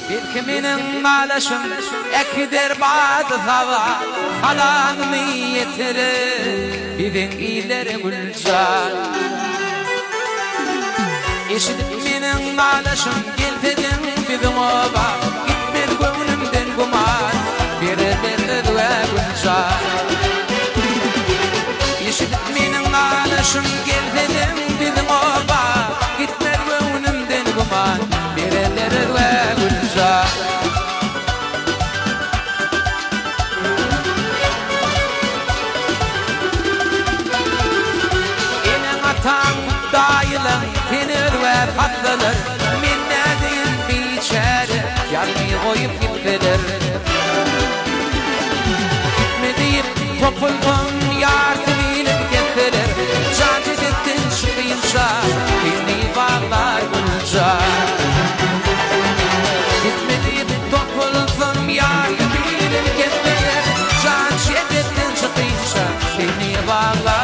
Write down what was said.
Bilkiminin alışım ekdir bazı hava Halanımı yetirir Bidin ileri gülcar Eşitminin alışım Giltedin bidin oba Gitmir gönlümden gumar Biridir ve gülcar Eşitminin alışım Giltedin bidin oba Gitmir gönlümden gumar Biridir ve gülcar Dayılan tenir ve patlanır Minnedin biçeri Yarmayı koyup gittiler Gitme deyip topuldum yardım ilip getirir Can cedettin çıkıyınca Beni bağlar bulunca Gitme deyip topuldum yardım ilip getirir Can cedettin çıkıyınca Beni bağlar